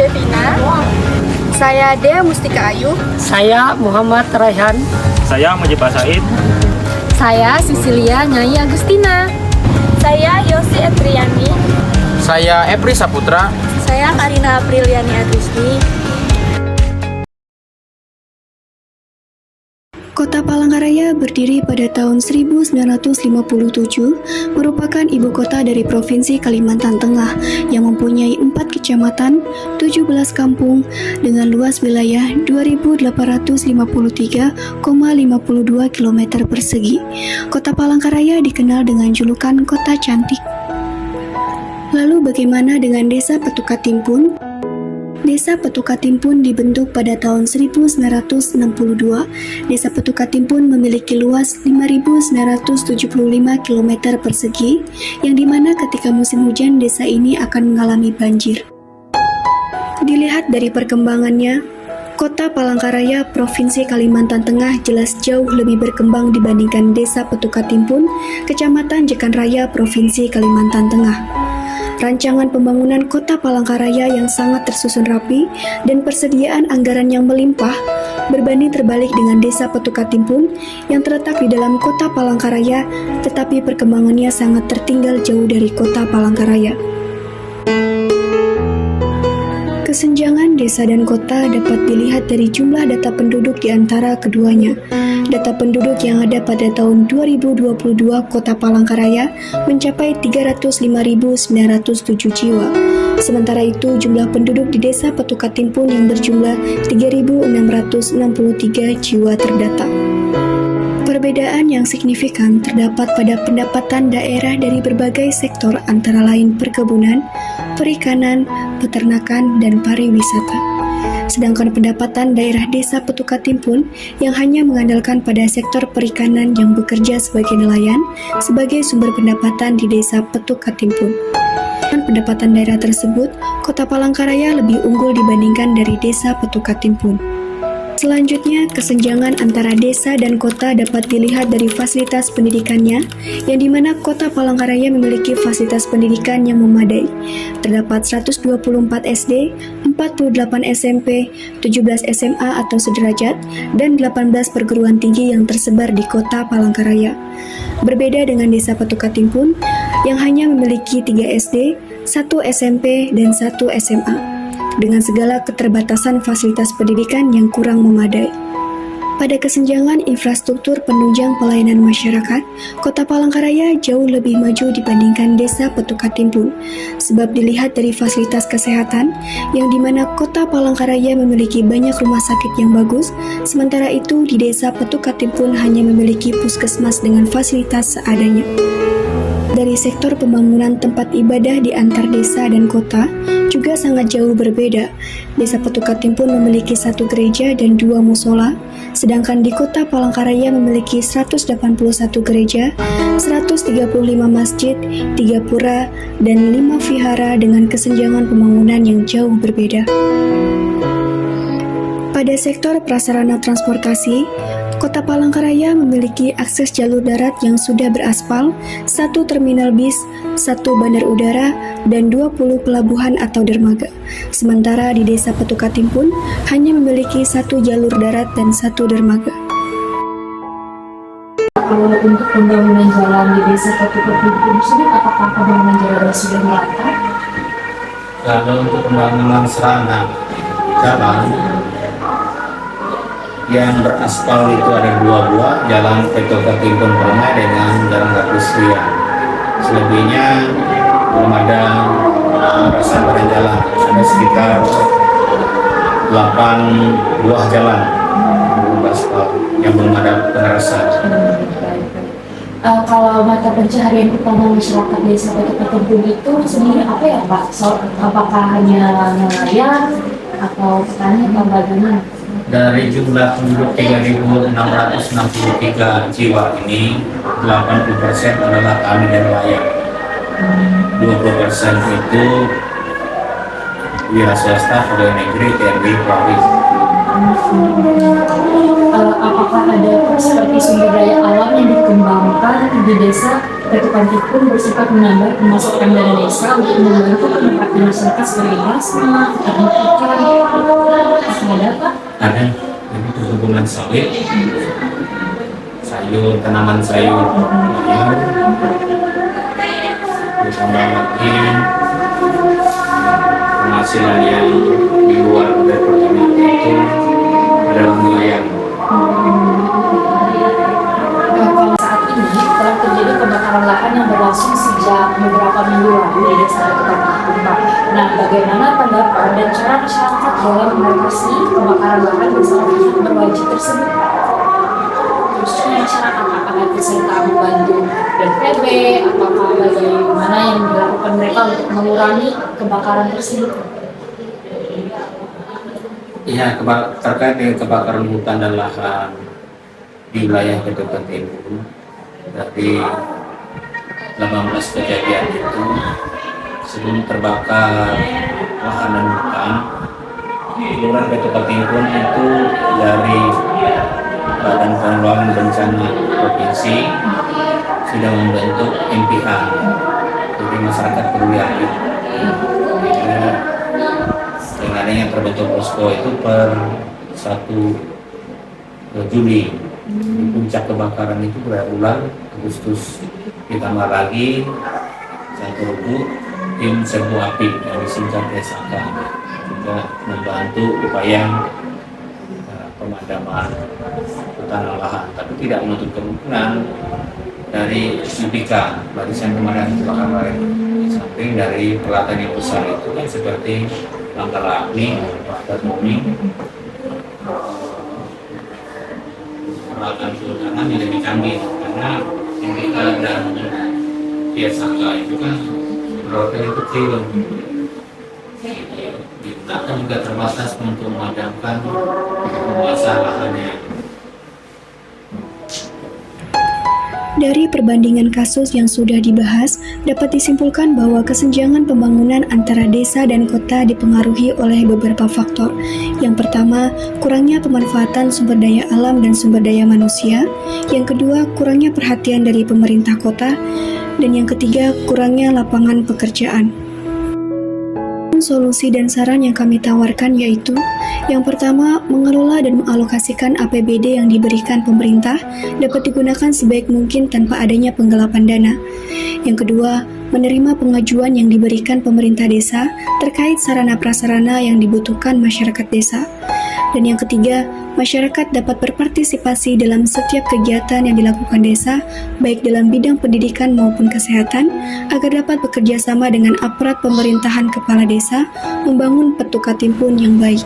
Devina. Saya Dea Mustika Ayu. Saya Muhammad Raihan. Saya Mujib Said. Saya Sisilia Nyai Agustina. Saya Yosi Etriani. Saya Epri Saputra. Saya Karina Apriliani Adristi. Kota Palangkaraya berdiri pada tahun 1957, merupakan ibu kota dari Provinsi Kalimantan Tengah yang mempunyai 4 kecamatan, 17 kampung, dengan luas wilayah 2.853,52 km persegi. Kota Palangkaraya dikenal dengan julukan Kota Cantik. Lalu bagaimana dengan Desa Petukatimpun? Desa Petukatimpun dibentuk pada tahun 1962. Desa Petukatimpun memiliki luas 5.975 km persegi, yang dimana ketika musim hujan desa ini akan mengalami banjir. Dilihat dari perkembangannya, Kota Palangkaraya, Provinsi Kalimantan Tengah jelas jauh lebih berkembang dibandingkan Desa Petukatimpun, Kecamatan Jekan Raya, Provinsi Kalimantan Tengah. Rancangan pembangunan Kota Palangkaraya yang sangat tersusun rapi dan persediaan anggaran yang melimpah berbanding terbalik dengan Desa Petukatimpun yang terletak di dalam Kota Palangkaraya, tetapi perkembangannya sangat tertinggal jauh dari Kota Palangkaraya. Kesenjangan desa dan kota dapat dilihat dari jumlah data penduduk di antara keduanya. Data penduduk yang ada pada tahun 2022 Kota Palangkaraya mencapai 305.907 jiwa. Sementara itu, jumlah penduduk di Desa Petukatimpun yang berjumlah 3.663 jiwa terdata. Perbedaan yang signifikan terdapat pada pendapatan daerah dari berbagai sektor antara lain perkebunan, perikanan, peternakan, dan pariwisata. Sedangkan pendapatan daerah Desa Petukatimpun yang hanya mengandalkan pada sektor perikanan yang bekerja sebagai nelayan sebagai sumber pendapatan di Desa Petukatimpun. Dengan pendapatan daerah tersebut, Kota Palangkaraya lebih unggul dibandingkan dari Desa Petukatimpun. Selanjutnya, kesenjangan antara desa dan kota dapat dilihat dari fasilitas pendidikannya, yang dimana Kota Palangkaraya memiliki fasilitas pendidikan yang memadai. Terdapat 124 SD, 48 SMP, 17 SMA atau sederajat, dan 18 perguruan tinggi yang tersebar di Kota Palangkaraya. Berbeda dengan Desa Petukatimpun yang hanya memiliki 3 SD, 1 SMP, dan 1 SMA. Dengan segala keterbatasan fasilitas pendidikan yang kurang memadai. Pada kesenjangan infrastruktur penunjang pelayanan masyarakat, Kota Palangkaraya jauh lebih maju dibandingkan Desa Petukatimpun, sebab dilihat dari fasilitas kesehatan, yang dimana Kota Palangkaraya memiliki banyak rumah sakit yang bagus, sementara itu di Desa Petukatimpun hanya memiliki puskesmas dengan fasilitas seadanya. Dari sektor pembangunan tempat ibadah di antar desa dan kota juga sangat jauh berbeda. Desa Petukatimpun memiliki 1 gereja dan 2 musola, sedangkan di Kota Palangkaraya memiliki 181 gereja, 135 masjid, 3 pura, dan 5 vihara dengan kesenjangan pembangunan yang jauh berbeda. Pada sektor prasarana transportasi, Kota Palangkaraya memiliki akses jalur darat yang sudah beraspal, 1 terminal bis, 1 bandar udara, dan 20 pelabuhan atau dermaga. Sementara di Desa Petukatimpun hanya memiliki 1 jalur darat dan 1 dermaga. Kalau untuk pembangunan jalan di Desa Petukatimpun sendiri, apakah pembangunan jalan sudah merata? Kalau untuk pembangunan sarana jalan yang beraspal itu ada 2 buah, Jalan Petukatimpun Permai dengan Jalan Ratusria. Selebihnya belum ada perasaran jalan, ada sekitar 8 buah jalan beraspal yang belum ada pengerasan. Kalau mata pencaharian utama masyarakat Desa Petukatimpun itu sendiri apa ya Pak? Apakah hanya nelayan atau petani atau bagaimana? Dari jumlah penduduk 3.663 jiwa ini, 80% adalah tani dan nelayan. 20% itu wira swasta, pegawai negeri, TNI, Polri. Apakah ada seperti sumber daya alam yang dikembangkan di desa Ketukan Tikun bersifat menambah pemasukan dana desa untuk membantu penempatan masyarakat seperti asma, ternak ikan, ada Pak? Ada, ini perkebunan sawit, sayur, tanaman sayur, sayur, ditambah lagi penghasilan yang di luar dari pertanian itu adalah nelayan. Kalau saat ini telah terjadi kebakaran lahan yang berlangsung sejak beberapa minggu lalu di desa Ketukan Tikun, Pak. Nah, bagaimana tanggapan dan cara masyarakat dalam mengatasi kebakaran lahan bersama pihak berwajib tersebut? Khususnya masyarakat, apakah peserta membantu BNPB, apakah bagaimana yang dilakukan mereka untuk mengurangi kebakaran tersebut? Ya, terkait dengan kebakaran hutan dan lahan di wilayah Ketukan Tikun, dari 18 kejadian itu, sebelum terbakar lahan dan hutan, Kelurahan Ketukan Tikun itu dari Badan Penanggulangan Bencana Provinsi sudah membentuk MPH, jadi masyarakat peduli air. Dengan adanya terbentuk posko itu per 1 Juli, puncak kebakaran itu berulang Agustus, ditambah lagi 1 Regu tim serbu api yang disingkat TSAK juga membantu upaya pemadaman hutan dan lahan, tapi tidak menutup kemungkinan dari MPK, Barisan Pemadam Kebakaran lain, samping dari peralatan yang besar itu kan seperti langkah lakni, dan mumi, peralatan keundangan yang lebih canggih, karena MPK dan TSAK itu kan peralatan yang kecil, kita juga terbatas untuk memadamkan penguasaan lahannya. Dari perbandingan kasus yang sudah dibahas, dapat disimpulkan bahwa kesenjangan pembangunan antara desa dan kota dipengaruhi oleh beberapa faktor. Yang pertama, kurangnya pemanfaatan sumber daya alam dan sumber daya manusia. Yang kedua, kurangnya perhatian dari pemerintah kota. Dan yang ketiga, kurangnya lapangan pekerjaan. Solusi dan saran yang kami tawarkan yaitu: yang pertama, mengelola dan mengalokasikan APBD yang diberikan pemerintah dapat digunakan sebaik mungkin tanpa adanya penggelapan dana. Yang kedua, menerima pengajuan yang diberikan pemerintah desa terkait sarana prasarana yang dibutuhkan masyarakat desa. Dan yang ketiga, masyarakat dapat berpartisipasi dalam setiap kegiatan yang dilakukan desa, baik dalam bidang pendidikan maupun kesehatan, agar dapat bekerja sama dengan aparat pemerintahan kepala desa, membangun Petukan Tikun yang baik.